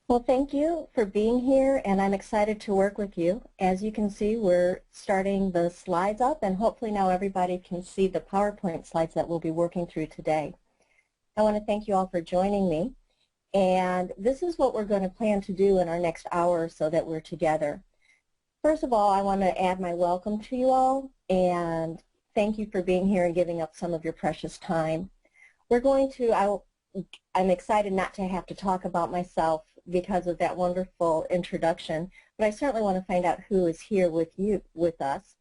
Well, thank you for being here, and I'm excited to work with you. As you can see, we're starting the slides up, and hopefully now everybody can see the PowerPoint slides that we'll be working through today. I want to thank you all for joining me, and this is what we're going to plan to do in our next hour or so that we're together. First of all, I want to add my welcome to you all, and thank you for being here and giving up some of your precious time. We're going to, I'm excited not to have to talk about myself because of that wonderful introduction, but I certainly want to find out who is here with us.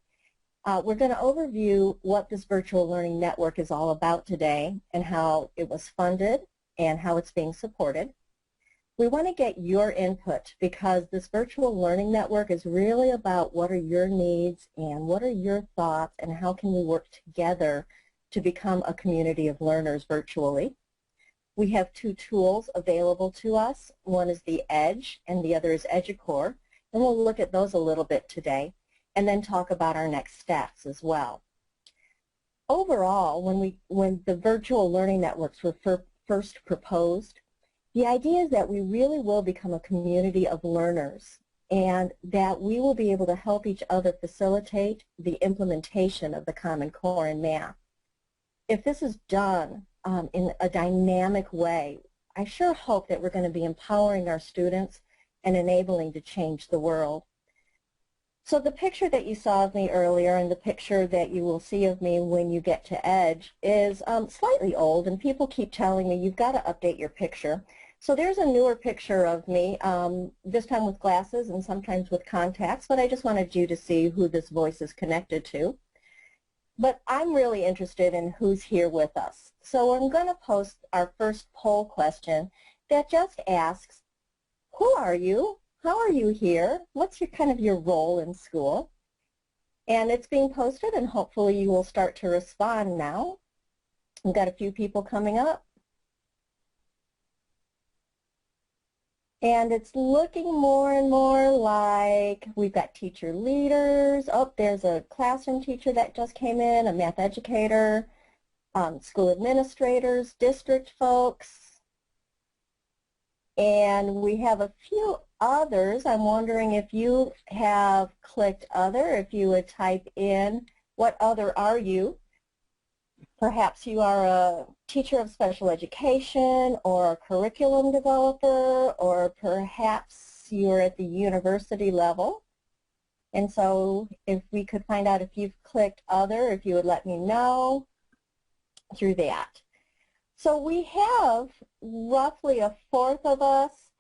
We're going to overview what this virtual learning network is all about today and how it was funded and how it's being supported. We want to get your input because this virtual learning network is really about what are your needs and what are your thoughts and how can we work together to become a community of learners virtually. We have two tools available to us. One is the EDGE and the other is EDUCAUR, and we'll look at those a little bit today and then talk about our next steps as well. Overall, when the virtual learning networks were first proposed, the idea is that we really will become a community of learners and that we will be able to help each other facilitate the implementation of the Common Core in math. If this is done in a dynamic way, I sure hope that we're going to be empowering our students and enabling to change the world. So the picture that you saw of me earlier and the picture that you will see of me when you get to EDGE is slightly old, and people keep telling me you've got to update your picture. So there's a newer picture of me, this time with glasses and sometimes with contacts, but I just wanted you to see who this voice is connected to. But I'm really interested in who's here with us. So I'm going to post our first poll question that just asks, who are you? How are you here? What's your role in school? And it's being posted, and hopefully you will start to respond now. We've got a few people coming up. And it's looking more and more like we've got teacher leaders. Oh, there's a classroom teacher that just came in, a math educator, school administrators, district folks. And we have a few others. I'm wondering if you have clicked other, if you would type in what other are you. Perhaps you are a teacher of special education or a curriculum developer, or perhaps you're at the university level. And so if we could find out if you've clicked other, if you would let me know through that. So we have roughly a fourth of us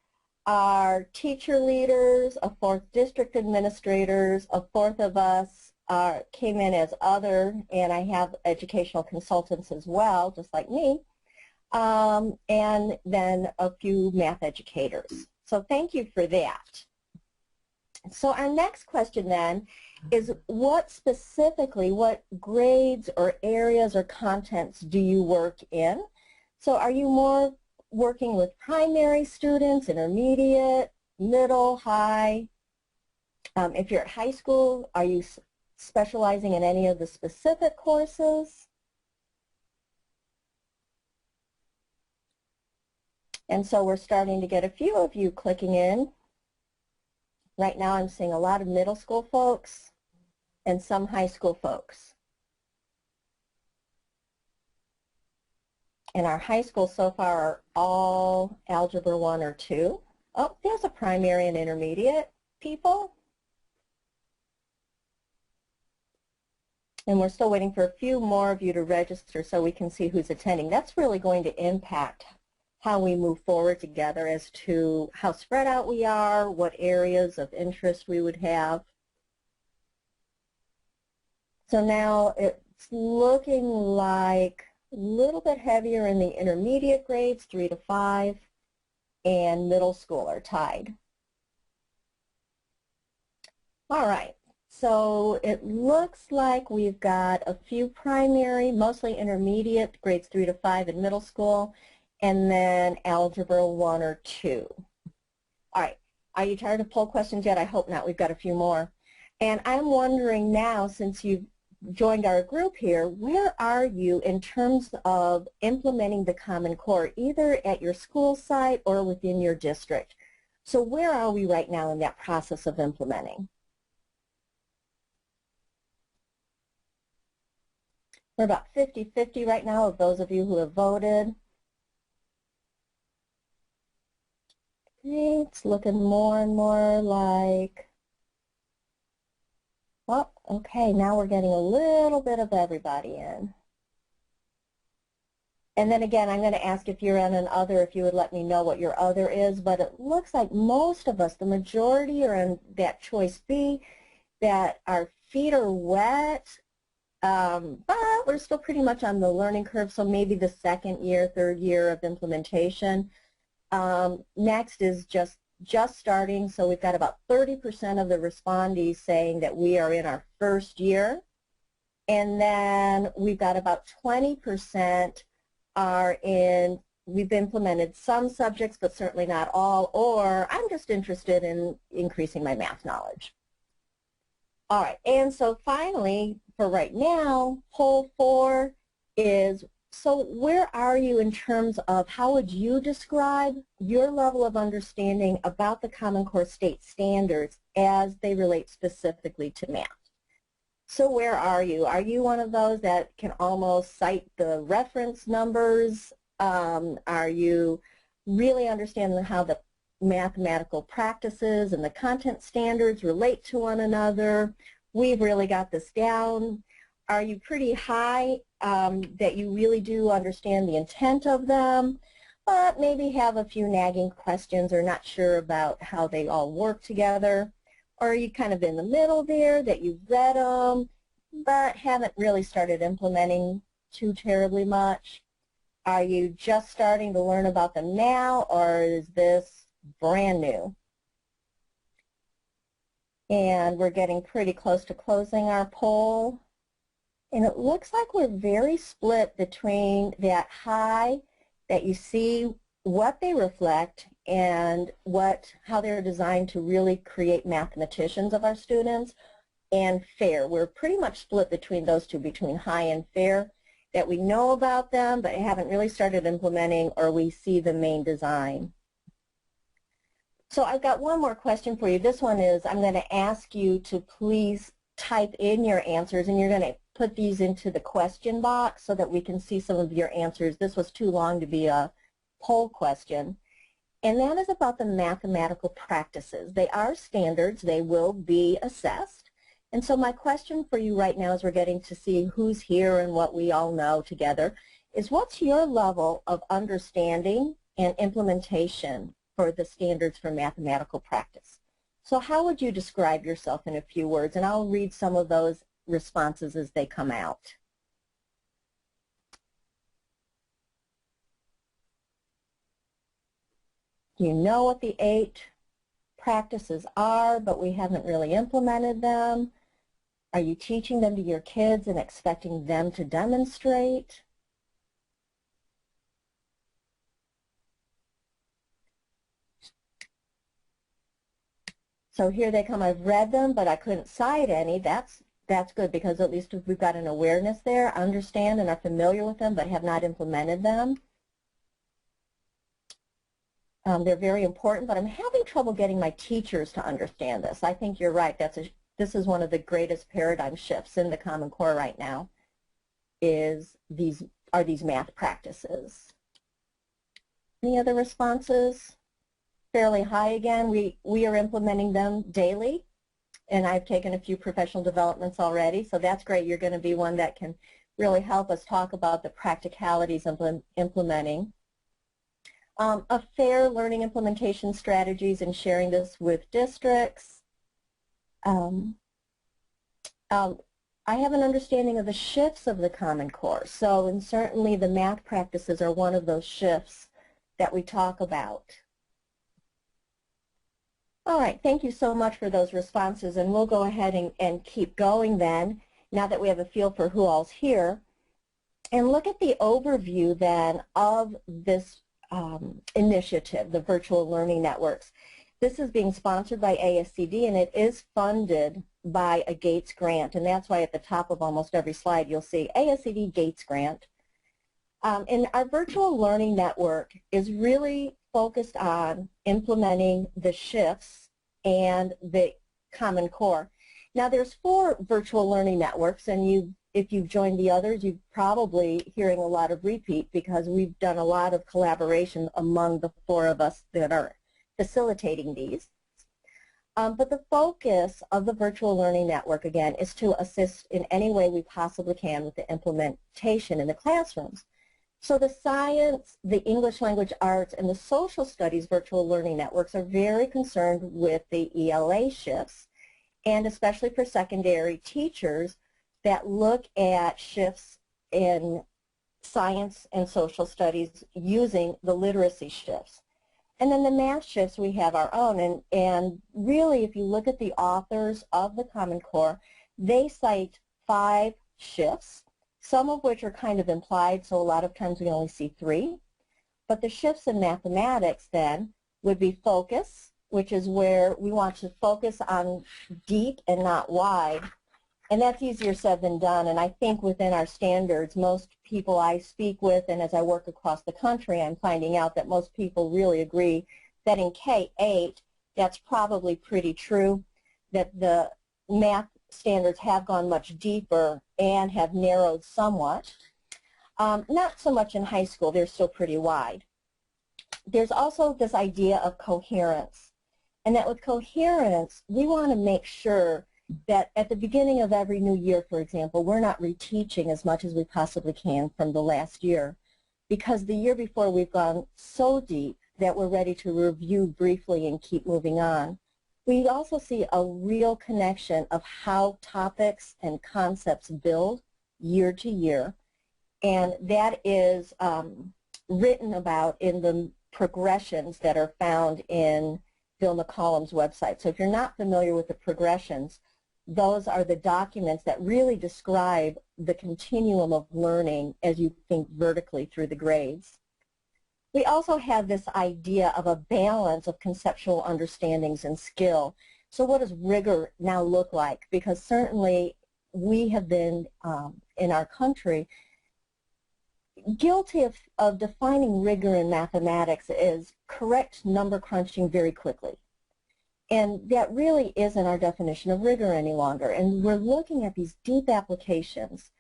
are teacher leaders, a fourth district administrators, a fourth of us came in as other, and I have educational consultants as well, just like me, and then a few math educators. So thank you for that. So our next question then is what grades or areas or contents do you work in? So are you more working with primary students, intermediate, middle, high? If you're at high school, are you specializing in any of the specific courses? And so we're starting to get a few of you clicking in. Right now I'm seeing a lot of middle school folks and some high school folks. And our high school so far are all Algebra 1 or 2. Oh, there's a primary and intermediate people. And we're still waiting for a few more of you to register so we can see who's attending. That's really going to impact how we move forward together as to how spread out we are, what areas of interest we would have. So now it's looking like a little bit heavier in the intermediate grades, 3 to 5, and middle school are tied. All right. So it looks like we've got a few primary, mostly intermediate, grades 3 to 5 in middle school, and then Algebra 1 or 2. All right, are you tired of poll questions yet? I hope not. We've got a few more. And I'm wondering now, since you've joined our group here, where are you in terms of implementing the Common Core, either at your school site or within your district? So where are we right now in that process of implementing? We're about 50-50 right now of those of you who have voted. It's looking more and more like, well, okay, now we're getting a little bit of everybody in. And then again, I'm going to ask if you're in an other, if you would let me know what your other is, but it looks like most of us, the majority, are in that choice B, that our feet are wet, but we're still pretty much on the learning curve, so maybe the second year, third year of implementation. Next is just starting, so we've got about 30% of the respondees saying that we are in our first year, and then we've got about 20% are in, we've implemented some subjects but certainly not all, or I'm just interested in increasing my math knowledge. All right, and so finally, for right now, poll 4 is, so where are you in terms of how would you describe your level of understanding about the Common Core state standards as they relate specifically to math? So where are you? Are you one of those that can almost cite the reference numbers? Are you really understanding how the mathematical practices and the content standards relate to one another? We've really got this down. Are you pretty high that you really do understand the intent of them, but maybe have a few nagging questions or not sure about how they all work together? Or are you kind of in the middle there, that you've read them, but haven't really started implementing too terribly much? Are you just starting to learn about them now, or is this brand new? And we're getting pretty close to closing our poll. And it looks like we're very split between that high, that you see what they reflect and how they're designed to really create mathematicians of our students, and fair. We're pretty much split between those two, between high and fair, that we know about them but haven't really started implementing, or we see the main design. So I've got one more question for you. This one is, I'm going to ask you to please type in your answers, and you're going to put these into the question box so that we can see some of your answers. This was too long to be a poll question. And that is about the mathematical practices. They are standards. They will be assessed. And so my question for you right now, as we're getting to see who's here and what we all know together, is what's your level of understanding and implementation for the standards for mathematical practice? So how would you describe yourself in a few words? And I'll read some of those responses as they come out. You know what the 8 practices are, but we haven't really implemented them. Are you teaching them to your kids and expecting them to demonstrate? So here they come. I've read them, but I couldn't cite any. That's good, because at least we've got an awareness there, understand and are familiar with them, but have not implemented them. They're very important, but I'm having trouble getting my teachers to understand this. I think you're right. This is one of the greatest paradigm shifts in the Common Core right now, is these math practices. Any other responses? Fairly high again. We are implementing them daily, and I've taken a few professional developments already, so that's great. You're going to be one that can really help us talk about the practicalities of implementing. A fair learning implementation strategies and sharing this with districts. I have an understanding of the shifts of the Common Core, and certainly the math practices are one of those shifts that we talk about. All right, thank you so much for those responses, and we'll go ahead and keep going then, now that we have a feel for who all's here, and look at the overview then of this initiative, the Virtual Learning Networks. This is being sponsored by ASCD, and it is funded by a Gates grant, and that's why at the top of almost every slide you'll see ASCD Gates grant. And our Virtual Learning Network is really focused on implementing the shifts and the Common Core. Now there's 4 virtual learning networks, and if you've joined the others, you're probably hearing a lot of repeat because we've done a lot of collaboration among the 4 of us that are facilitating these. But the focus of the virtual learning network, again, is to assist in any way we possibly can with the implementation in the classrooms. So the science, the English language arts, and the social studies virtual learning networks are very concerned with the ELA shifts, and especially for secondary teachers that look at shifts in science and social studies using the literacy shifts. And then the math shifts, we have our own, and really if you look at the authors of the Common Core, they cite 5 shifts, some of which are kind of implied, so a lot of times we only see 3. But the shifts in mathematics then would be focus, which is where we want to focus on deep and not wide. And that's easier said than done, and I think within our standards, most people I speak with, and as I work across the country, I'm finding out that most people really agree that in K-8, that's probably pretty true, that the math standards have gone much deeper and have narrowed somewhat. Not so much in high school, they're still pretty wide. There's also this idea of coherence, and that with coherence, we want to make sure that at the beginning of every new year, for example, we're not reteaching as much as we possibly can from the last year, because the year before we've gone so deep that we're ready to review briefly and keep moving on. We also see a real connection of how topics and concepts build year to year, and that is written about in the progressions that are found in Bill McCollum's website. So if you're not familiar with the progressions, those are the documents that really describe the continuum of learning as you think vertically through the grades. We also have this idea of a balance of conceptual understandings and skill. So what does rigor now look like? Because certainly we have been, in our country, guilty of defining rigor in mathematics as correct number crunching very quickly. And that really isn't our definition of rigor any longer. And we're looking at these deep applications,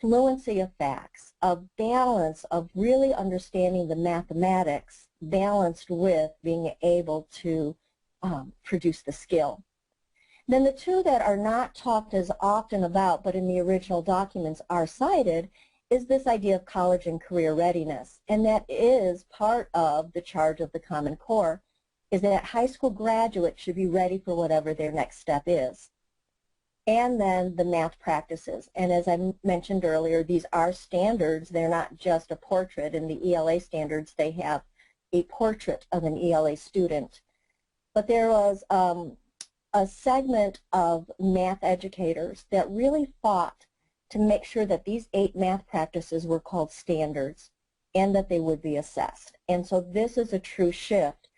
fluency of facts, of balance of really understanding the mathematics balanced with being able to produce the skill. Then the 2 that are not talked as often about, but in the original documents are cited, is this idea of college and career readiness. And that is part of the charge of the Common Core, is that high school graduates should be ready for whatever their next step is. And then the math practices. And as I mentioned earlier, these are standards. They're not just a portrait. In the ELA standards, they have a portrait of an ELA student. But there was a segment of math educators that really fought to make sure that these 8 math practices were called standards and that they would be assessed. And so this is a true shift,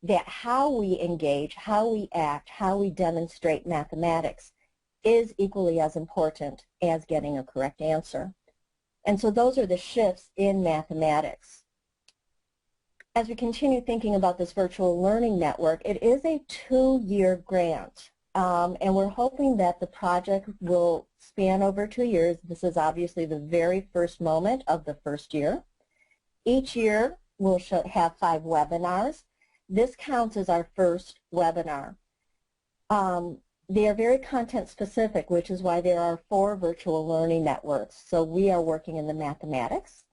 that how we engage, how we act, how we demonstrate mathematics is equally as important as getting a correct answer. And so those are the shifts in mathematics. As we continue thinking about this virtual learning network, it is a 2-year grant. And we're hoping that the project will span over 2 years. This is obviously the very first moment of the first year. Each year we'll have 5 webinars. This counts as our first webinar. They are very content specific, which is why there are 4 virtual learning networks. So we are working in the mathematics.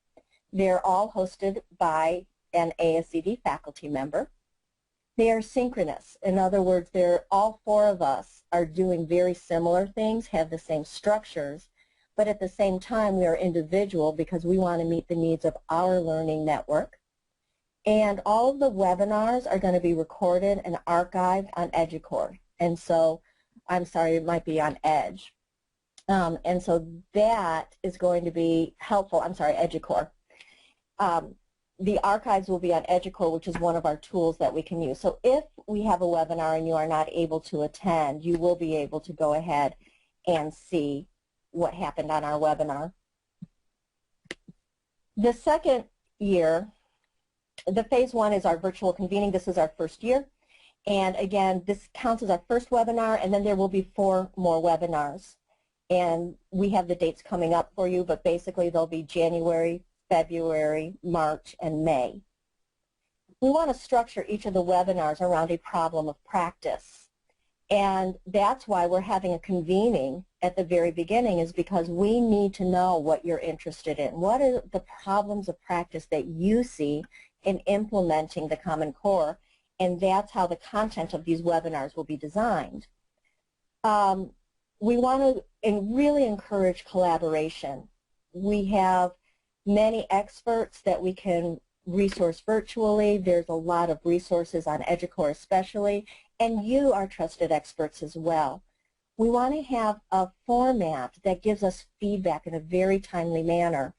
They're all hosted by an ASCD faculty member. They are synchronous. In other words, all 4 of us are doing very similar things, have the same structures, but at the same time we are individual because we want to meet the needs of our learning network. And all of the webinars are going to be recorded and archived on EduCore. And so, I'm sorry, it might be on Edge. And so that is going to be helpful. I'm sorry, EduCore. The archives will be on EduCore, which is one of our tools that we can use. So if we have a webinar and you are not able to attend, you will be able to go ahead and see what happened on our webinar. The second year The phase 1 is our virtual convening. This is our first year. And again, this counts as our first webinar, and then there will be 4 more webinars. And we have the dates coming up for you, but basically they'll be January, February, March, and May. We want to structure each of the webinars around a problem of practice. And that's why we're having a convening at the very beginning, is because we need to know what you're interested in. What are the problems of practice that you see in implementing the Common Core? And that's how the content of these webinars will be designed. We want to really encourage collaboration. We have many experts that we can resource virtually. There's a lot of resources on EDUCAURE especially, and you are trusted experts as well. We want to have a format that gives us feedback in a very timely manner.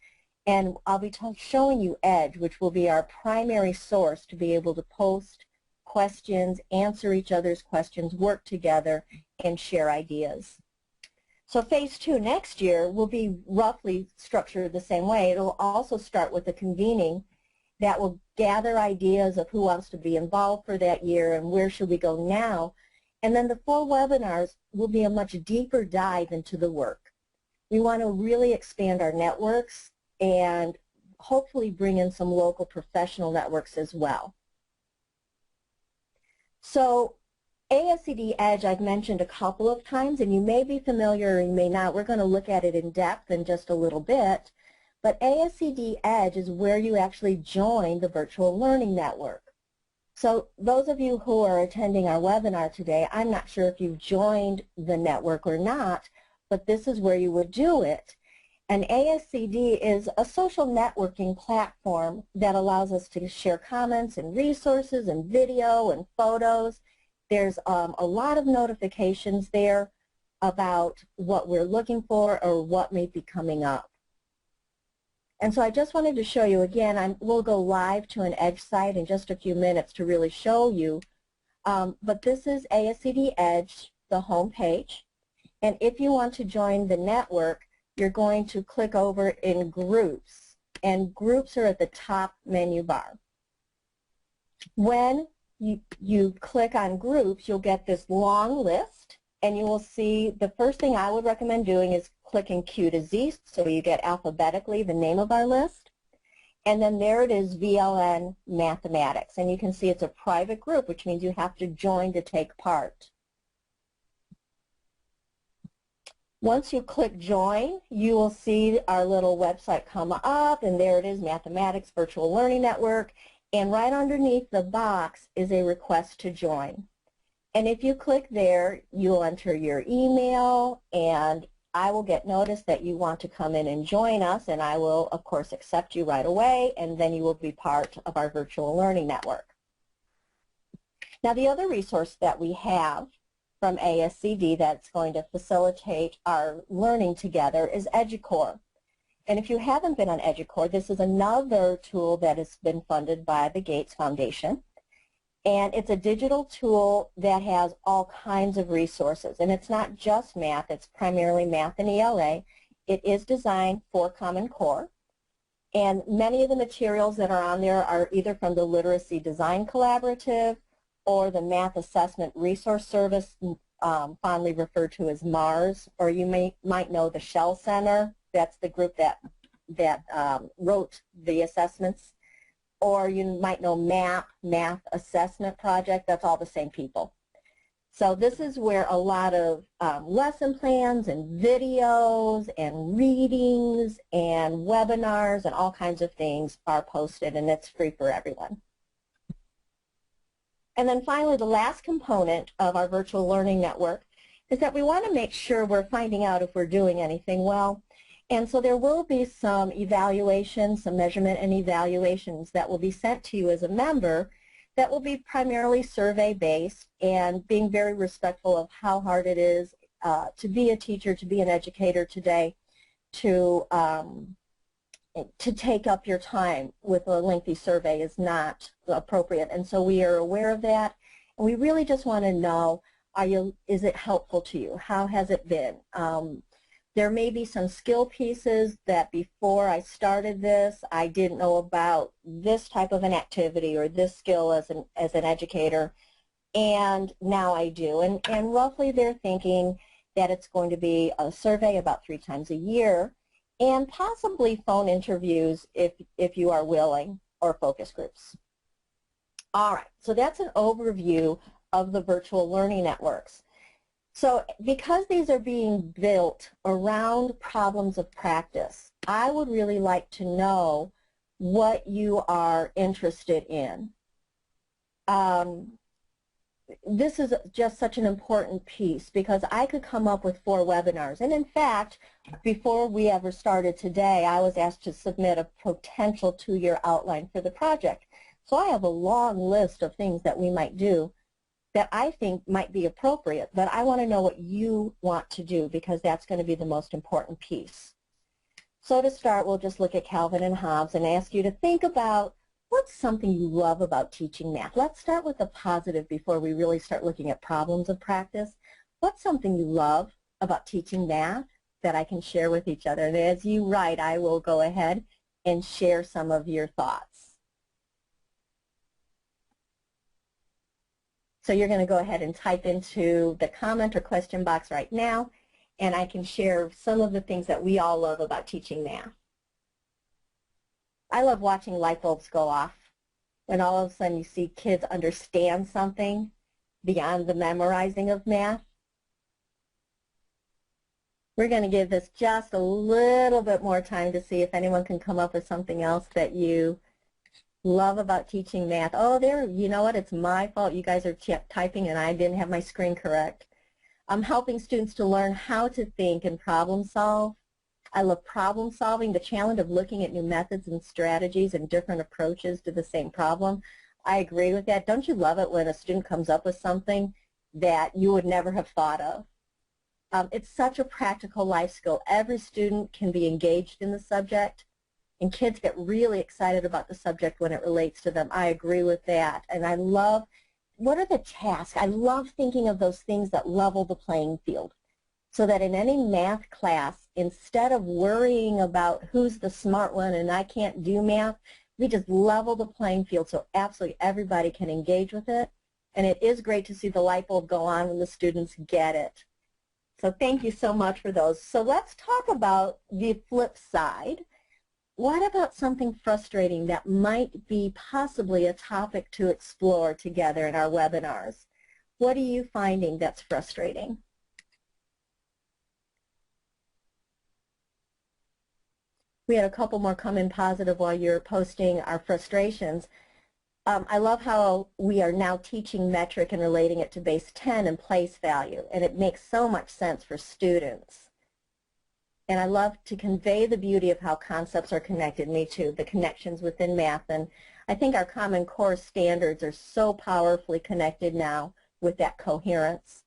And I'll be showing you EDGE, which will be our primary source to be able to post questions, answer each other's questions, work together, and share ideas. So phase 2 next year will be roughly structured the same way. It will also start with a convening that will gather ideas of who wants to be involved for that year and where should we go now. And then the 4 webinars will be a much deeper dive into the work. We want to really expand our networks and hopefully bring in some local professional networks as well. So ASCD EDGE I've mentioned a couple of times, and you may be familiar or you may not. We're going to look at it in depth in just a little bit. But ASCD EDGE is where you actually join the virtual learning network. So those of you who are attending our webinar today, I'm not sure if you've joined the network or not, but this is where you would do it. And ASCD is a social networking platform that allows us to share comments and resources and video and photos. There's a lot of notifications there about what we're looking for or what may be coming up. And so I just wanted to show you again, we'll go live to an EDGE site in just a few minutes to really show you. But this is ASCD EDGE, the home page. And if you want to join the network, you're going to click over in groups. And groups are at the top menu bar. When you click on groups, you'll get this long list, and you will see the first thing I would recommend doing is clicking Q to Z, so you get alphabetically the name of our list. And then there it is, VLN Mathematics. And you can see it's a private group, which means you have to join to take part. Once you click join, you will see our little website come up, and there it is, Mathematics Virtual Learning Network. And right underneath the box is a request to join. And if you click there, you'll enter your email, and I will get notice that you want to come in and join us, and I will, of course, accept you right away, and then you will be part of our virtual learning network. Now, the other resource that we have from ASCD that's going to facilitate our learning together is EDUCAURE. And if you haven't been on EDUCAURE, this is another tool that has been funded by the Gates Foundation. And it's a digital tool that has all kinds of resources. And it's not just math, it's primarily math and ELA. It is designed for Common Core. And many of the materials that are on there are either from the Literacy Design Collaborative or the Math Assessment Resource Service, fondly referred to as MARS, or you might know the Shell Center. That's the group that wrote the assessments. Or you might know MAP, Math Assessment Project. That's all the same people. So this is where a lot of lesson plans and videos and readings and webinars and all kinds of things are posted, and it's free for everyone. And then finally, the last component of our virtual learning network is that we want to make sure we're finding out if we're doing anything well. And so there will be some evaluations, some measurement and evaluations that will be sent to you as a member that will be primarily survey-based and being very respectful of how hard it is to be a teacher, to be an educator today, to take up your time with a lengthy survey is not appropriate. And so we are aware of that. And we really just want to know, is it helpful to you? How has it been? There may be some skill pieces that before I started this, I didn't know about this type of an activity or this skill as an educator, and now I do. And roughly they're thinking that it's going to be a survey about 3 times a year and possibly phone interviews if you are willing, or focus groups. All right, so that's an overview of the virtual learning networks. So because these are being built around problems of practice, I would really like to know what you are interested in. This is just such an important piece because I could come up with 4 webinars. And in fact, before we ever started today, I was asked to submit a potential 2-year outline for the project. So I have a long list of things that we might do that I think might be appropriate, but I want to know what you want to do because that's going to be the most important piece. So to start, we'll just look at Calvin and Hobbes and ask you to think about what's something you love about teaching math. Let's start with the positive before we really start looking at problems of practice. What's something you love about teaching math that I can share with each other? And as you write, I will go ahead and share some of your thoughts. So you're going to go ahead and type into the comment or question box right now, and I can share some of the things that we all love about teaching math. I love watching light bulbs go off when all of a sudden you see kids understand something beyond the memorizing of math. We're going to give this just a little bit more time to see if anyone can come up with something else that you love about teaching math. Oh, there, you know what, it's my fault. You guys are typing and I didn't have my screen correct. I'm helping students to learn how to think and problem solve. I love problem solving, the challenge of looking at new methods and strategies and different approaches to the same problem. I agree with that. Don't you love it when a student comes up with something that you would never have thought of? It's such a practical life skill. Every student can be engaged in the subject, and kids get really excited about the subject when it relates to them. I agree with that. And I love, what are the tasks? I love thinking of those things that level the playing field so that in any math class, instead of worrying about who's the smart one and I can't do math, we just level the playing field so absolutely everybody can engage with it. And it is great to see the light bulb go on when the students get it. So thank you so much for those. So let's talk about the flip side. What about something frustrating that might be possibly a topic to explore together in our webinars? What are you finding that's frustrating? We had a couple more come in positive while you're posting our frustrations. I love how we are now teaching metric and relating it to base 10 and place value, and it makes so much sense for students. And I love to convey the beauty of how concepts are connected, me too, the connections within math. And I think our Common Core standards are so powerfully connected now with that coherence.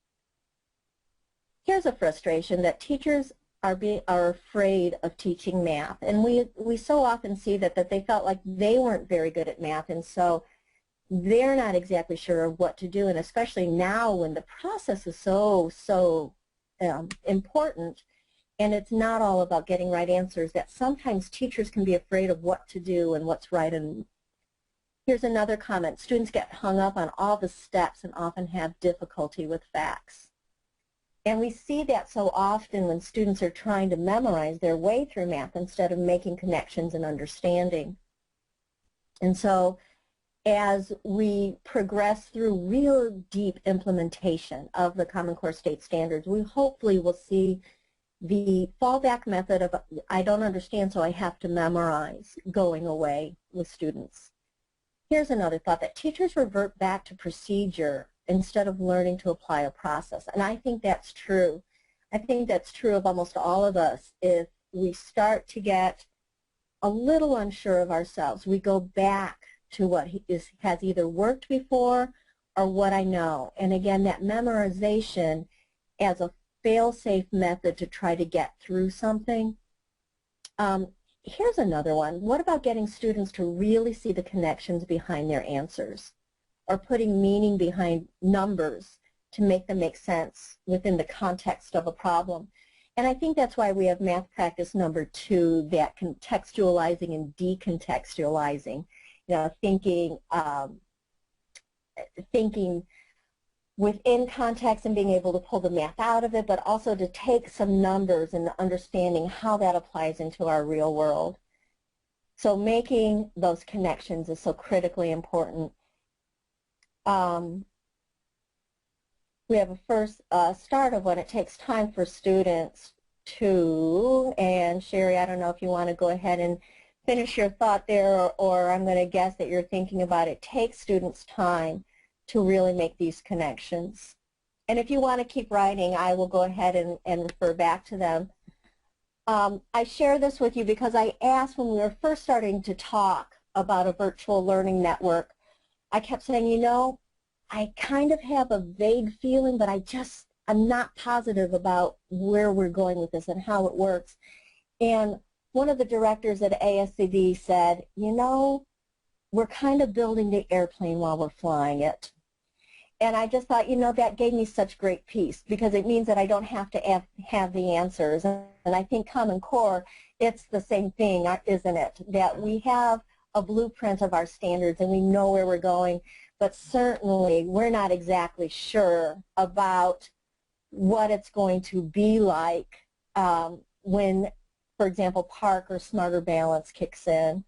Here's a frustration that teachers are afraid of teaching math. And we so often see that they felt like they weren't very good at math, and so they're not exactly sure what to do. And especially now when the process is so important, and it's not all about getting right answers, that sometimes teachers can be afraid of what to do and what's right. And here's another comment. Students get hung up on all the steps and often have difficulty with facts. And we see that so often when students are trying to memorize their way through math instead of making connections and understanding. And so as we progress through real deep implementation of the Common Core State Standards, we hopefully will see the fallback method of I don't understand so I have to memorize going away with students. Here's another thought, that teachers revert back to procedure instead of learning to apply a process. And I think that's true. I think that's true of almost all of us. If we start to get a little unsure of ourselves, we go back to what has either worked before or what I know. And again, that memorization as a fail-safe method to try to get through something. Here's another one. What about getting students to really see the connections behind their answers, or putting meaning behind numbers to make them make sense within the context of a problem? And I think that's why we have math practice number 2, that contextualizing and decontextualizing. You know, thinking within context and being able to pull the math out of it, but also to take some numbers and understanding how that applies into our real world. So making those connections is so critically important. We have a first start of when it takes time for students to, and Sherry, I don't know if you want to go ahead and finish your thought there, or I'm going to guess that you're thinking about it takes students time to really make these connections. And if you want to keep writing, I will go ahead and refer back to them. I share this with you because I asked when we were first starting to talk about a virtual learning network, I kept saying, you know, I kind of have a vague feeling, but I'm not positive about where we're going with this and how it works. And one of the directors at ASCD said, you know, we're kind of building the airplane while we're flying it. And I just thought, you know, that gave me such great peace because it means that I don't have to have the answers. And I think Common Core, it's the same thing, isn't it? That we have a blueprint of our standards and we know where we're going, but certainly we're not exactly sure about what it's going to be like when, for example, PARCC or Smarter Balance kicks in.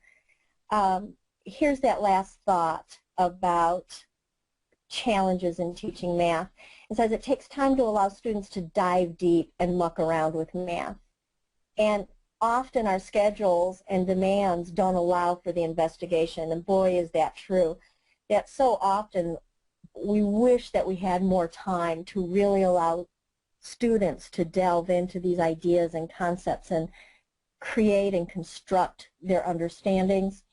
Here's that last thought about challenges in teaching math. It says it takes time to allow students to dive deep and muck around with math. And often our schedules and demands don't allow for the investigation, and boy is that true. That so often we wish that we had more time to really allow students to delve into these ideas and concepts and create and construct their understandings,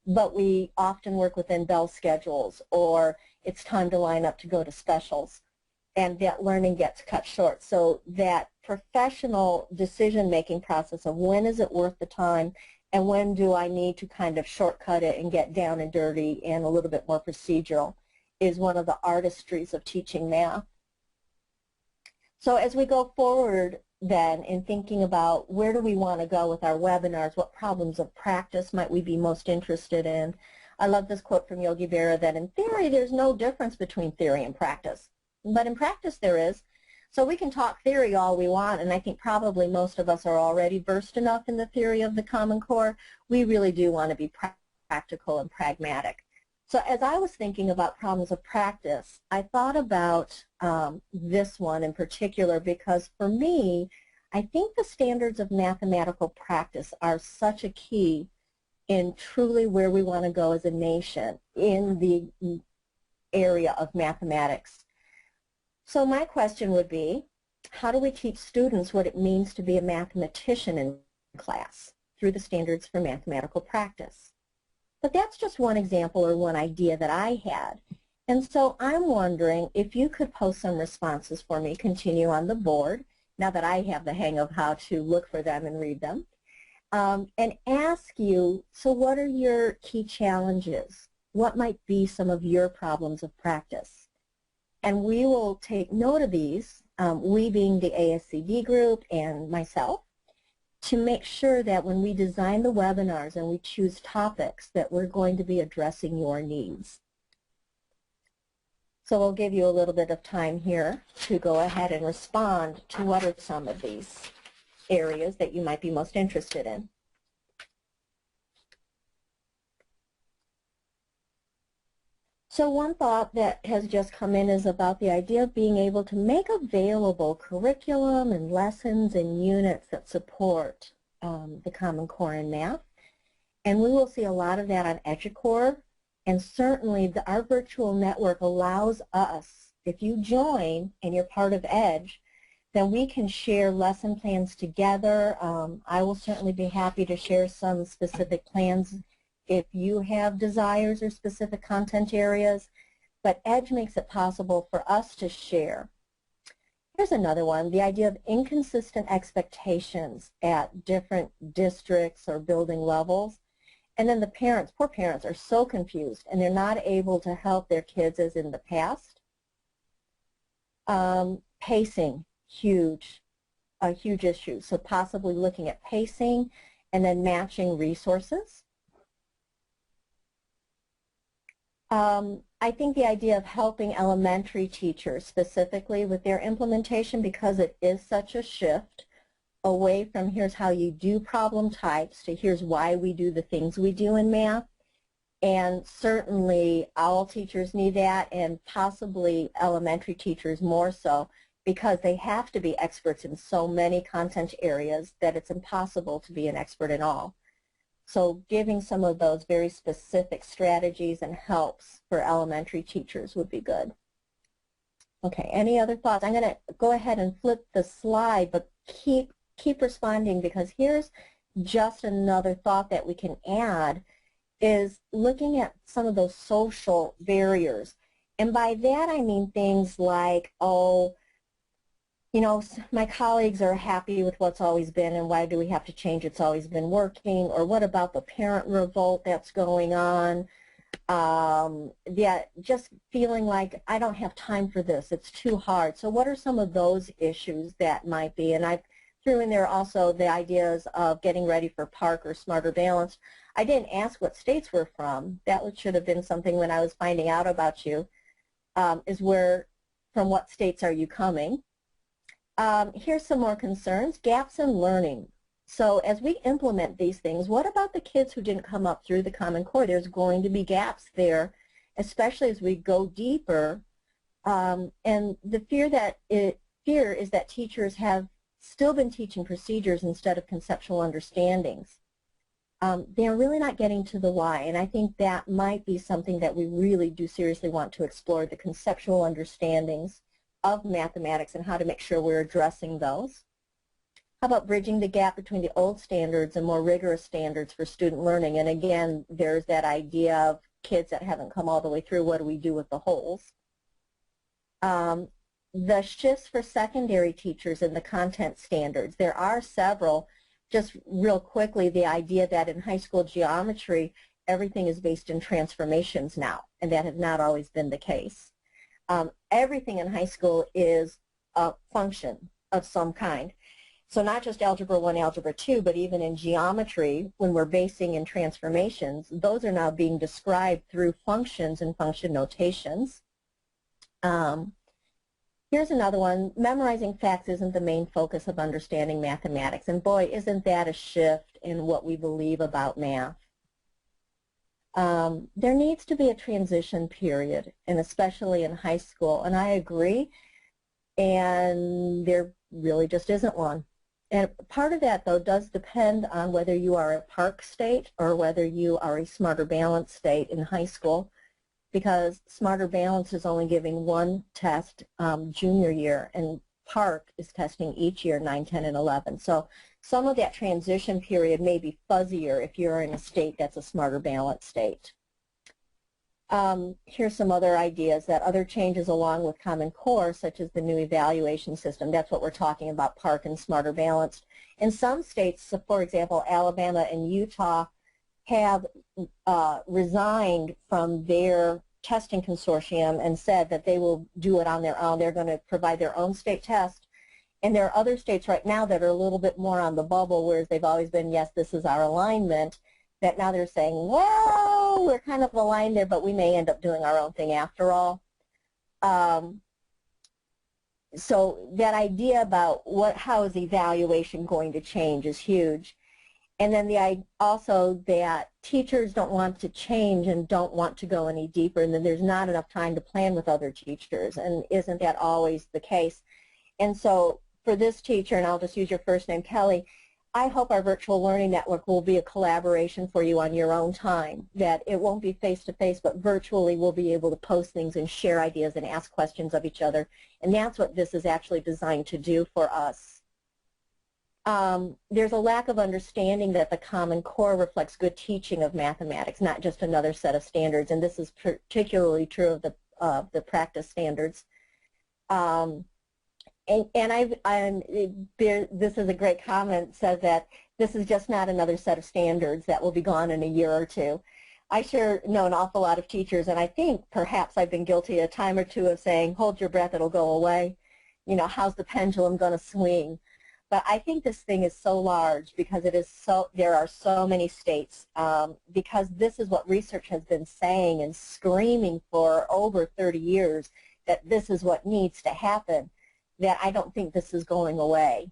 but we often work within bell schedules, or it's time to line up to go to specials, and that learning gets cut short. So that professional decision-making process of when is it worth the time and when do I need to kind of shortcut it and get down and dirty and a little bit more procedural is one of the artistries of teaching math. So as we go forward then in thinking about where do we want to go with our webinars, what problems of practice might we be most interested in, I love this quote from Yogi Berra that in theory there's no difference between theory and practice, but in practice there is. So we can talk theory all we want, and I think probably most of us are already versed enough in the theory of the Common Core. We really do want to be practical and pragmatic. So as I was thinking about problems of practice, I thought about this one in particular because for me, I think the standards of mathematical practice are such a key in truly where we want to go as a nation in the area of mathematics. So my question would be, how do we teach students what it means to be a mathematician in class through the standards for mathematical practice? But that's just one example or one idea that I had. And so I'm wondering if you could post some responses for me, continue on the board, now that I have the hang of how to look for them and read them, and ask you, so what are your key challenges? What might be some of your problems of practice? And we will take note of these, we being the ASCD group and myself, to make sure that when we design the webinars and we choose topics that we're going to be addressing your needs. So we'll give you a little bit of time here to go ahead and respond to what are some of these areas that you might be most interested in. So one thought that has just come in is about the idea of being able to make available curriculum and lessons and units that support the Common Core in math. And we will see a lot of that on EduCore. And certainly our virtual network allows us, if you join and you're part of EDGE, then we can share lesson plans together. I will certainly be happy to share some specific plans if you have desires or specific content areas, but EDGE makes it possible for us to share. Here's another one, the idea of inconsistent expectations at different districts or building levels. And then the parents, poor parents, are so confused and they're not able to help their kids as in the past. Pacing, huge. a huge issue. So possibly looking at pacing and then matching resources. I think the idea of helping elementary teachers specifically with their implementation, because it is such a shift away from here's how you do problem types to here's why we do the things we do in math. And certainly all teachers need that, and possibly elementary teachers more so, because they have to be experts in so many content areas that it's impossible to be an expert in all. So giving some of those very specific strategies and helps for elementary teachers would be good. Okay, any other thoughts? I'm going to go ahead and flip the slide, but keep responding, because here's just another thought that we can add, is looking at some of those social barriers. And by that I mean things like, oh, you know, my colleagues are happy with what's always been, and why do we have to change? It's always been working. Or what about the parent revolt that's going on? Yeah, just feeling like I don't have time for this. It's too hard. So what are some of those issues that might be? And I threw in there also the ideas of getting ready for PARCC or Smarter Balanced. I didn't ask what states we're from. That should have been something when I was finding out about you, is from what states are you coming? Here's some more concerns. Gaps in learning. So as we implement these things, what about the kids who didn't come up through the Common Core? There's going to be gaps there, especially as we go deeper. And the fear is that teachers have still been teaching procedures instead of conceptual understandings. They're really not getting to the why, and I think that might be something that we really do seriously want to explore, the conceptual understandings of mathematics and how to make sure we're addressing those. How about bridging the gap between the old standards and more rigorous standards for student learning? And again, there's that idea of kids that haven't come all the way through, what do we do with the holes? The shifts for secondary teachers in the content standards. There are several. Just real quickly, the idea that in high school geometry, everything is based in transformations now, and that has not always been the case. Everything in high school is a function of some kind. So not just Algebra 1, Algebra 2, but even in geometry, when we're basing in transformations, those are now being described through functions and function notations. Here's another one. Memorizing facts isn't the main focus of understanding mathematics. And boy, isn't that a shift in what we believe about math. There needs to be a transition period, and especially in high school. And I agree, and there really just isn't one. And part of that, though, does depend on whether you are a PARCC state or whether you are a Smarter Balanced state in high school, because Smarter Balanced is only giving one test junior year, and PARCC is testing each year, 9, 10, and 11. So some of that transition period may be fuzzier if you're in a state that's a Smarter Balanced state. Here's some other ideas, that other changes along with Common Core, such as the new evaluation system. That's what we're talking about, PARCC and Smarter Balanced. In some states, so for example, Alabama and Utah, have resigned from their testing consortium and said that they will do it on their own. They're going to provide their own state test. And there are other states right now that are a little bit more on the bubble, whereas they've always been, yes, this is our alignment, that now they're saying, well, we're kind of aligned there, but we may end up doing our own thing after all. So that idea about how is evaluation going to change is huge. And then also that teachers don't want to change and don't want to go any deeper, and then there's not enough time to plan with other teachers, and isn't that always the case? And so for this teacher, and I'll just use your first name, Kelly, I hope our virtual learning network will be a collaboration for you on your own time, that it won't be face-to-face, but virtually we'll be able to post things and share ideas and ask questions of each other, and that's what this is actually designed to do for us. There's a lack of understanding that the Common Core reflects good teaching of mathematics, not just another set of standards, and this is particularly true of the practice standards. This is a great comment, says that this is just not another set of standards that will be gone in a year or two. I sure know an awful lot of teachers, and I think perhaps I've been guilty a time or two of saying, hold your breath, it'll go away. You know, how's the pendulum going to swing? But I think this thing is so large because there are so many states, because this is what research has been saying and screaming for over 30 years, that this is what needs to happen, that I don't think this is going away.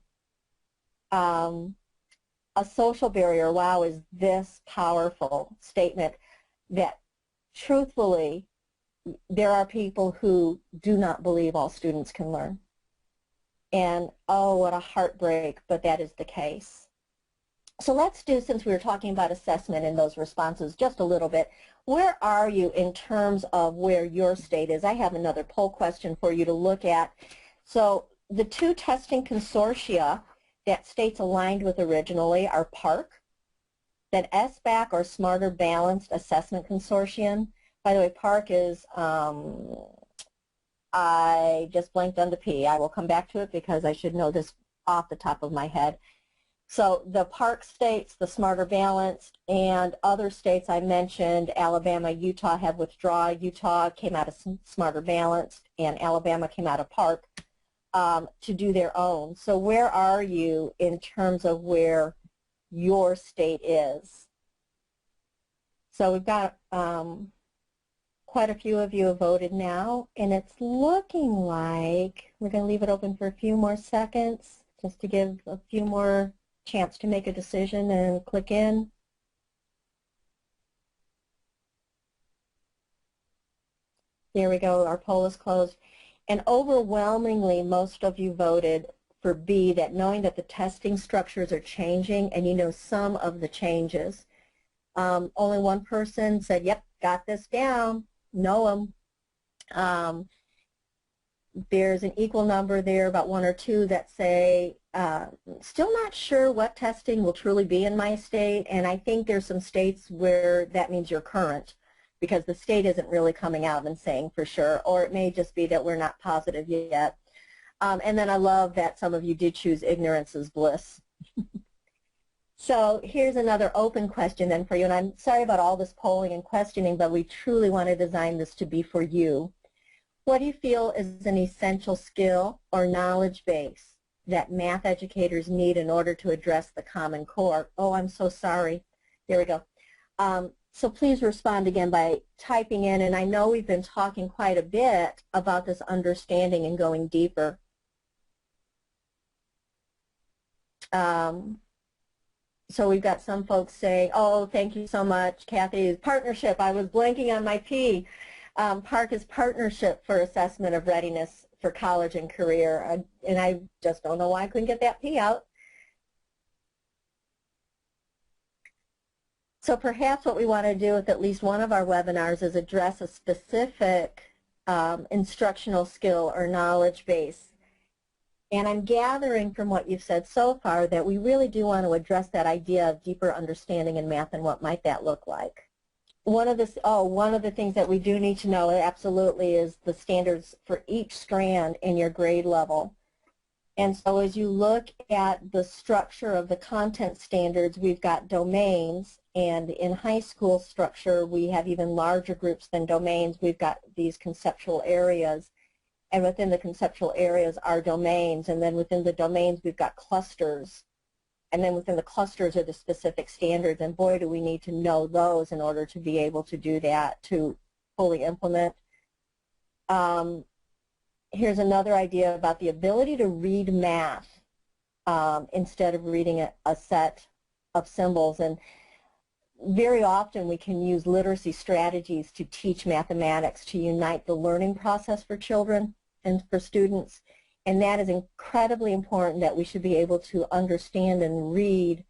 A social barrier, wow, is this powerful statement that truthfully there are people who do not believe all students can learn. And oh, what a heartbreak, but that is the case. So let's do, since we were talking about assessment and those responses just a little bit, where are you in terms of where your state is? I have another poll question for you to look at. So the two testing consortia that states aligned with originally are PARCC, then SBAC, or Smarter Balanced Assessment Consortium. By the way, PARCC is, I just blanked on the P. I will come back to it because I should know this off the top of my head. So the PARCC states, the Smarter Balanced, and other states I mentioned, Alabama, Utah have withdrawn. Utah came out of Smarter Balanced, and Alabama came out of PARCC to do their own. So where are you in terms of where your state is? So we've got quite a few of you have voted now, and it's looking like we're going to leave it open for a few more seconds just to give a few more chance to make a decision and click in. There we go, our poll is closed. And overwhelmingly, most of you voted for B, that knowing that the testing structures are changing and you know some of the changes. Only one person said, yep, got this down, know them. There's an equal number there, about one or two, that say, still not sure what testing will truly be in my state, and I think there's some states where that means you're current, because the state isn't really coming out and saying for sure, or it may just be that we're not positive yet. And then I love that some of you did choose ignorance is bliss. So here's another open question then for you, and I'm sorry about all this polling and questioning, but we truly want to design this to be for you. What do you feel is an essential skill or knowledge base that math educators need in order to address the Common Core? Oh, I'm so sorry. There we go. So please respond again by typing in, and I know we've been talking quite a bit about this understanding and going deeper. So we've got some folks saying, oh, thank you so much, Kathy. Partnership, I was blanking on my P. PARCC is Partnership for Assessment of Readiness for College and Career, and I just don't know why I couldn't get that P out. So perhaps what we want to do with at least one of our webinars is address a specific instructional skill or knowledge base. And I'm gathering from what you've said so far that we really do want to address that idea of deeper understanding in math and what might that look like. One of the things that we do need to know absolutely is the standards for each strand in your grade level. And so as you look at the structure of the content standards, we've got domains, and in high school structure we have even larger groups than domains. We've got these conceptual areas, and within the conceptual areas are domains, and then within the domains we've got clusters. And then within the clusters are the specific standards, and boy, do we need to know those in order to be able to do that, to fully implement. Here's another idea about the ability to read math instead of reading a set of symbols. And very often we can use literacy strategies to teach mathematics, to unite the learning process for children and for students. And that is incredibly important, that we should be able to understand and read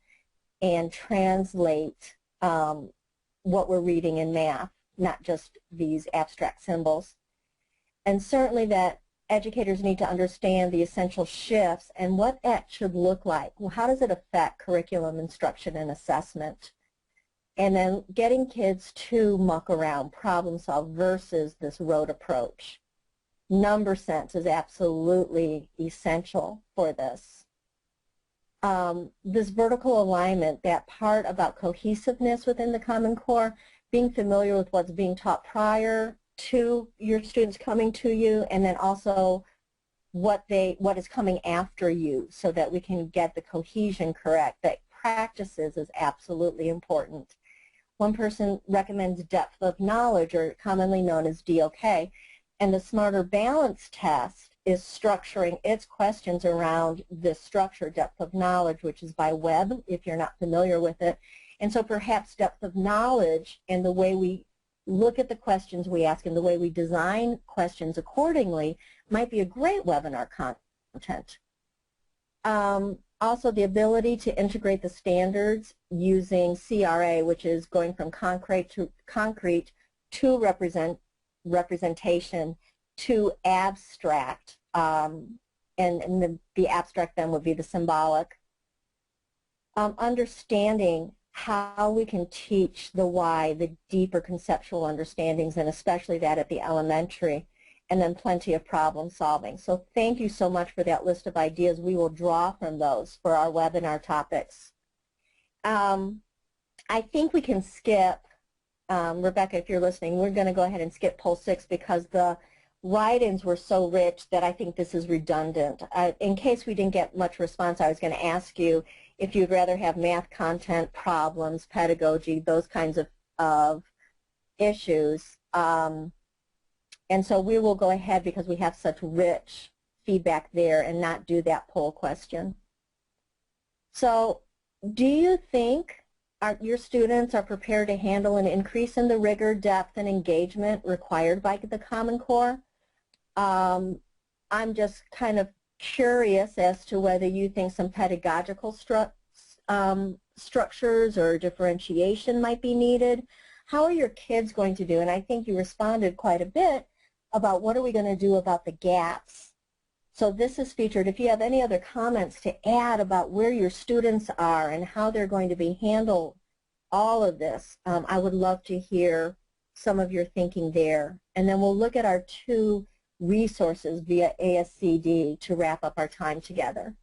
and translate what we're reading in math, not just these abstract symbols. And certainly that educators need to understand the essential shifts and what that should look like. Well, how does it affect curriculum, instruction, and assessment? And then getting kids to muck around, problem solve versus this rote approach. Number sense is absolutely essential for this. This vertical alignment, that part about cohesiveness within the Common Core, being familiar with what's being taught prior to your students coming to you, and then also what is coming after you so that we can get the cohesion correct. That practices is absolutely important. One person recommends depth of knowledge, or commonly known as DOK, and the Smarter Balance test is structuring its questions around this structure, depth of knowledge, which is by Webb, if you're not familiar with it. And so perhaps depth of knowledge and the way we look at the questions we ask and the way we design questions accordingly might be a great webinar content. Also, the ability to integrate the standards using CRA, which is going from concrete to representation to abstract, and the abstract then would be the symbolic. Understanding how we can teach the why, the deeper conceptual understandings, and especially that at the elementary, and then plenty of problem solving. So thank you so much for that list of ideas. We will draw from those for our webinar topics. I think we can skip, Rebecca, if you're listening, we're going to go ahead and skip poll 6 because the write-ins were so rich that I think this is redundant. In case we didn't get much response, I was going to ask you if you'd rather have math content, problems, pedagogy, those kinds of issues. And so we will go ahead because we have such rich feedback there and not do that poll question. So do you think your students are prepared to handle an increase in the rigor, depth, and engagement required by the Common Core? I'm just kind of curious as to whether you think some pedagogical structures or differentiation might be needed. How are your kids going to do? And I think you responded quite a bit about what are we going to do about the gaps. So this is featured. If you have any other comments to add about where your students are and how they're going to be handled all of this, I would love to hear some of your thinking there. And then we'll look at our 2 resources via ASCD to wrap up our time together.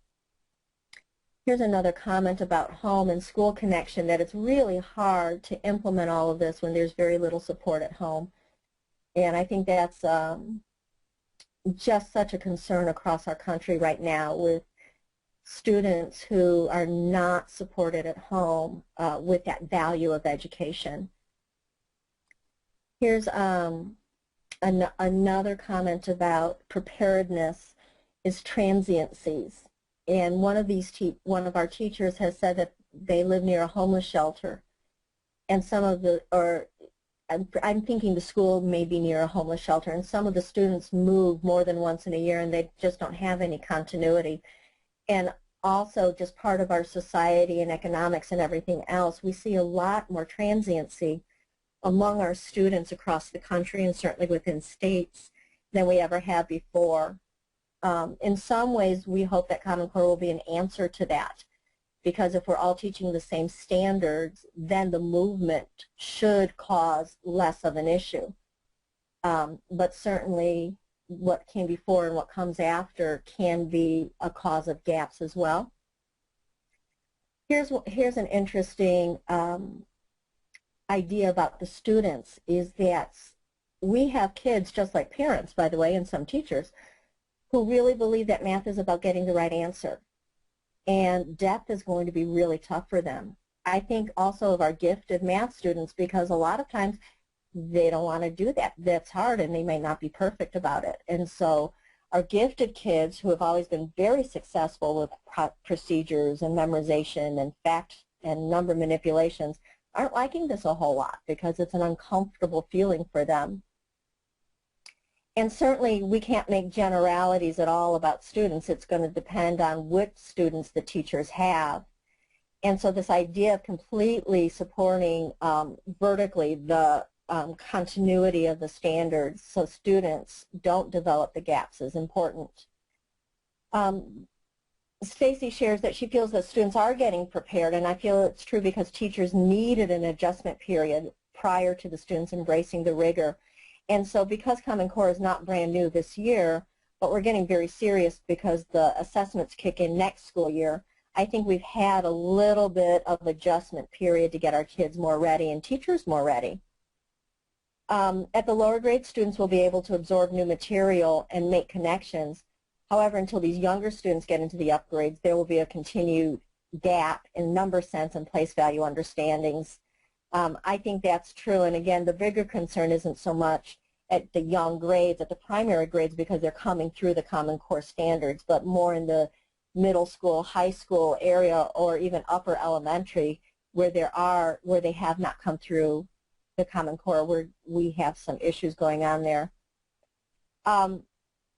Here's another comment about home and school connection, that it's really hard to implement all of this when there's very little support at home. And I think that's just such a concern across our country right now with students who are not supported at home with that value of education. Here's another comment about preparedness is transiencies. And one of our teachers has said that they live near a homeless shelter, and some of the, or I'm thinking the school may be near a homeless shelter, and some of the students move more than once in a year and they just don't have any continuity. And also, just part of our society and economics and everything else, we see a lot more transiency among our students across the country and certainly within states than we ever have before. In some ways, we hope that Common Core will be an answer to that, because if we're all teaching the same standards, then the movement should cause less of an issue. But certainly what came before and what comes after can be a cause of gaps as well. Here's an interesting idea about the students, is that we have kids, just like parents, by the way, and some teachers, who really believe that math is about getting the right answer. And depth is going to be really tough for them. I think also of our gifted math students, because a lot of times they don't want to do that. That's hard, and they may not be perfect about it. And so our gifted kids, who have always been very successful with procedures and memorization and fact and number manipulations, aren't liking this a whole lot because it's an uncomfortable feeling for them. And certainly we can't make generalities at all about students. It's going to depend on which students the teachers have. And so this idea of completely supporting vertically the continuity of the standards so students don't develop the gaps is important. Stacy shares that she feels that students are getting prepared, and I feel it's true because teachers needed an adjustment period prior to the students embracing the rigor. And so because Common Core is not brand new this year, but we're getting very serious because the assessments kick in next school year, I think we've had a little bit of adjustment period to get our kids more ready and teachers more ready. At the lower grade, students will be able to absorb new material and make connections. However, until these younger students get into the upgrades, there will be a continued gap in number sense and place value understandings. I think that's true, and again, the bigger concern isn't so much at the young grades, at the primary grades, because they're coming through the Common Core standards, but more in the middle school, high school area, or even upper elementary, where they have not come through the Common Core, where we have some issues going on there.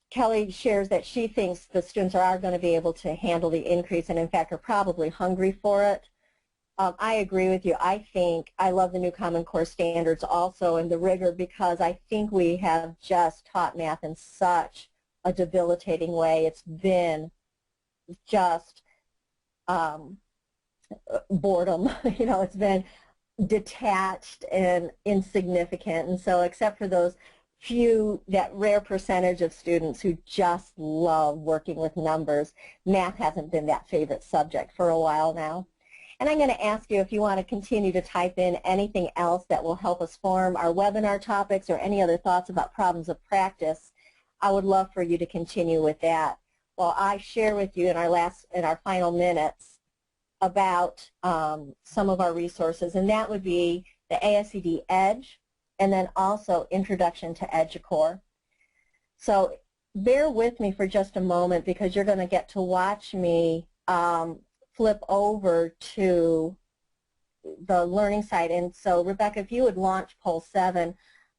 Kelly shares that she thinks the students are going to be able to handle the increase, and in fact are probably hungry for it. I agree with you. I love the new Common Core standards also, and the rigor, because I think we have just taught math in such a debilitating way. It's been just boredom. You know, it's been detached and insignificant, and so except for those few, that rare percentage of students who just love working with numbers, math hasn't been that favorite subject for a while now. And I'm going to ask you if you want to continue to type in anything else that will help us form our webinar topics or any other thoughts about problems of practice. I would love for you to continue with that while I share with you in our final minutes about some of our resources, and that would be the ASCD Edge, and then also Introduction to EDUCAURE. So bear with me for just a moment, because you're going to get to watch me flip over to the learning site. And so, Rebecca, if you would launch poll 7,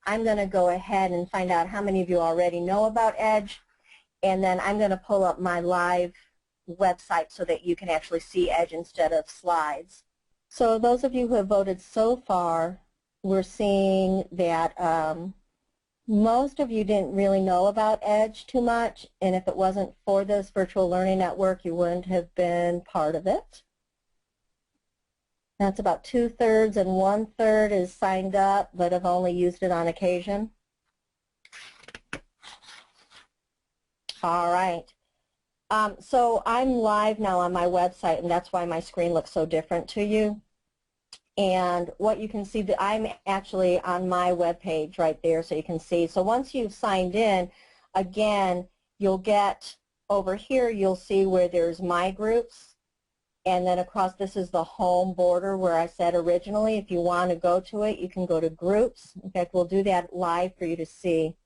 I'm going to go ahead and find out how many of you already know about Edge, and then I'm going to pull up my live website so that you can actually see Edge instead of slides. So those of you who have voted so far, we're seeing that most of you didn't really know about Edge too much, and if it wasn't for this virtual learning network, you wouldn't have been part of it. That's about 2/3, and 1/3 is signed up but have only used it on occasion. All right. So I'm live now on my website, and that's why my screen looks so different to you. And what you can see, that I'm actually on my web page right there, so you can see. So once you've signed in, again, you'll get over here, you'll see where there's My Groups, and then across, this is the home border where I said originally, if you want to go to it, you can go to Groups. In fact, we'll do that live for you to see.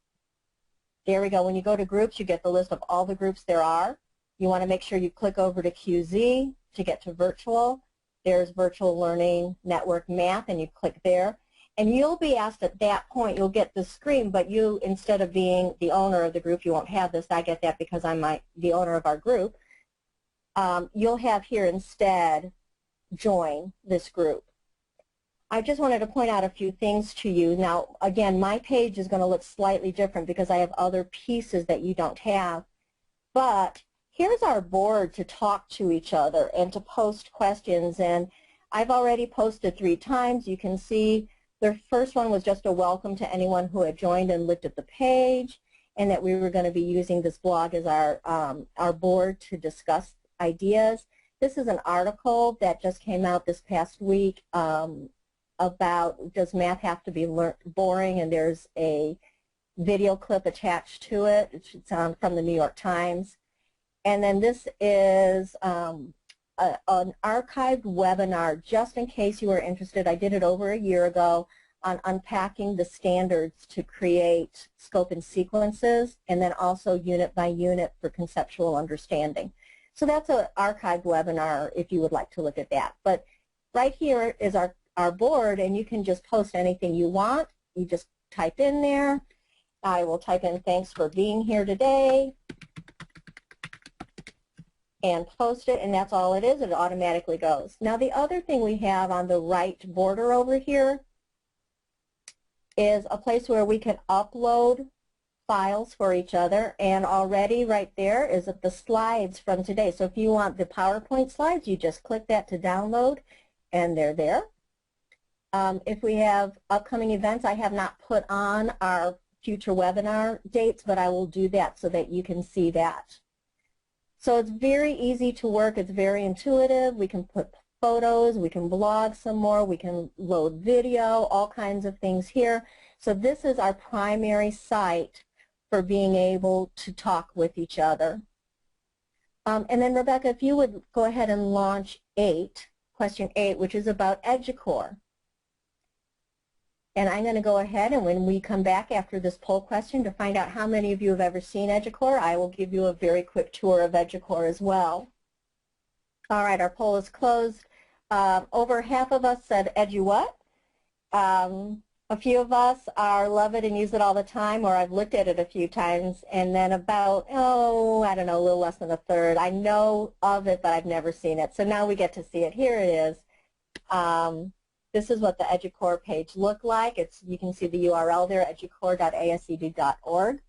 There we go. When you go to Groups, you get the list of all the groups there are. You want to make sure you click over to QZ to get to Virtual. There's Virtual Learning Network Math, and you click there. And you'll be asked at that point, you'll get the screen, but you, instead of being the owner of the group, you won't have this. I get that because I'm the owner of our group. You'll have here instead, join this group. I just wanted to point out a few things to you. Now, again, my page is going to look slightly different because I have other pieces that you don't have. But here's our board to talk to each other and to post questions, and I've already posted 3 times. You can see the first one was just a welcome to anyone who had joined and looked at the page, and that we were going to be using this blog as our board to discuss ideas. This is an article that just came out this past week about, does math have to be boring, and there's a video clip attached to it. It's from the New York Times. And then this is an archived webinar, just in case you are interested. I did it over a year ago on unpacking the standards to create scope and sequences, and then also unit by unit for conceptual understanding. So that's an archived webinar if you would like to look at that. But right here is our board, and you can just post anything you want. You just type in there. I will type in thanks for being here today, and post it, and that's all it is. It automatically goes. Now, the other thing we have on the right border over here is a place where we can upload files for each other, and already right there is the slides from today. So if you want the PowerPoint slides, you just click that to download, and they're there. If we have upcoming events, I have not put on our future webinar dates, but I will do that so that you can see that. So it's very easy to work. It's very intuitive. We can put photos. We can blog some more. We can load video, all kinds of things here. So this is our primary site for being able to talk with each other. And then Rebecca, if you would go ahead and launch question 8, which is about EDUCAURE. And I'm going to go ahead, and when we come back after this poll question to find out how many of you have ever seen EDUCAURE, I will give you a very quick tour of EDUCAURE as well. All right, our poll is closed. Over half of us said EduWhat. A few of us love it and use it all the time, or I've looked at it a few times, and then about, I don't know, a little less than a third. I know of it, but I've never seen it. So now we get to see it. Here it is. This is what the EDUCAURE page looked like. You can see the URL there, educaure.ascd.org.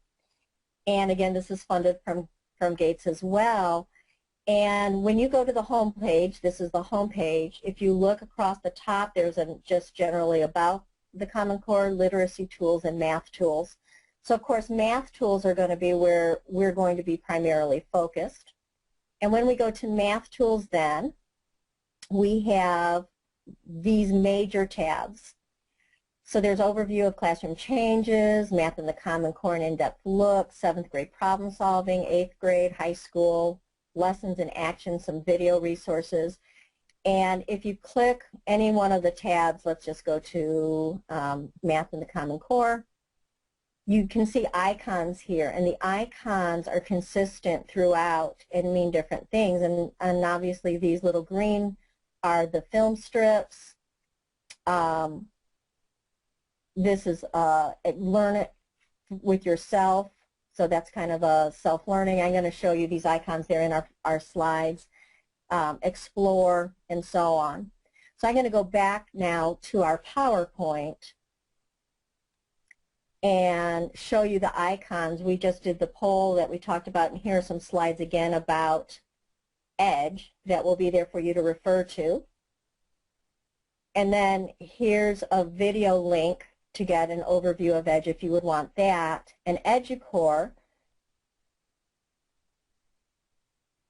And again, this is funded from Gates as well. And when you go to the home page, this is the home page. If you look across the top, there's just generally about the Common Core, literacy tools, and math tools. So of course, math tools are going to be where we're going to be primarily focused. And when we go to math tools then, we have these major tabs. So there's overview of classroom changes, math in the Common Core and in-depth look, 7th grade problem solving, 8th grade, high school, lessons in action, some video resources. And if you click any one of the tabs, let's just go to Math in the Common Core, you can see icons here, and the icons are consistent throughout and mean different things. And obviously these little green are the film strips. This is learn it with yourself, so that's kind of a self-learning. I'm going to show you these icons there in our slides. Explore, and so on. So I'm going to go back now to our PowerPoint and show you the icons. We just did the poll that we talked about, and here are some slides again about EDGE that will be there for you to refer to. And then here's a video link to get an overview of EDGE if you would want that. And EDUCAURE,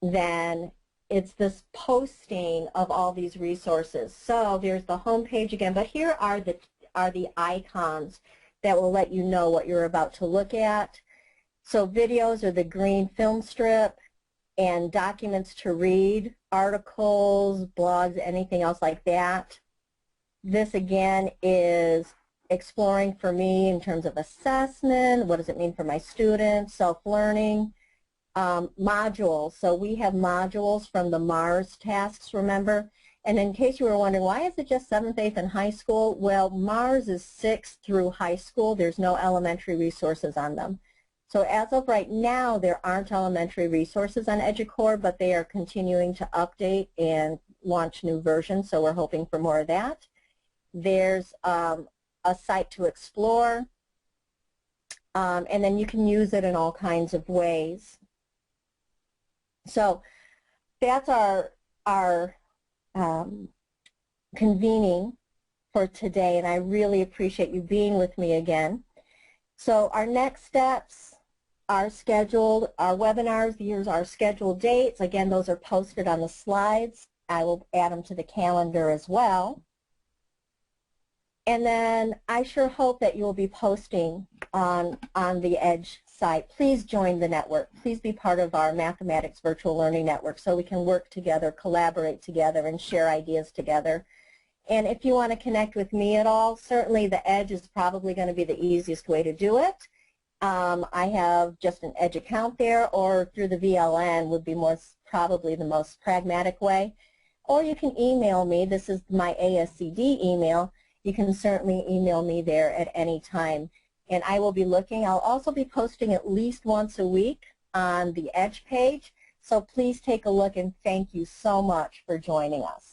then it's this posting of all these resources. So there's the home page again, but here are the icons that will let you know what you're about to look at. So videos are the green film strip, and documents to read, articles, blogs, anything else like that. This again is exploring for me in terms of assessment, what does it mean for my students, self-learning. Modules, so we have modules from the MARS tasks, remember? And in case you were wondering, why is it just 7th, 8th, and high school? Well, MARS is 6th through high school. There's no elementary resources on them. So as of right now, there aren't elementary resources on EDUCAURE, but they are continuing to update and launch new versions, so we're hoping for more of that. There's a site to explore, and then you can use it in all kinds of ways. So that's our convening for today, and I really appreciate you being with me again. So our next steps are scheduled, our webinars, here's our scheduled dates. Again, those are posted on the slides. I will add them to the calendar as well. And then I sure hope that you will be posting on the EDGE site. Please join the network. Please be part of our Mathematics Virtual Learning Network so we can work together, collaborate together, and share ideas together. And if you want to connect with me at all, certainly the EDGE is probably going to be the easiest way to do it. I have just an EDGE account there, or through the VLN would be probably the most pragmatic way. Or you can email me. This is my ASCD email. You can certainly email me there at any time. And I will be looking. I'll also be posting at least once a week on the EDGE page. So please take a look, and thank you so much for joining us.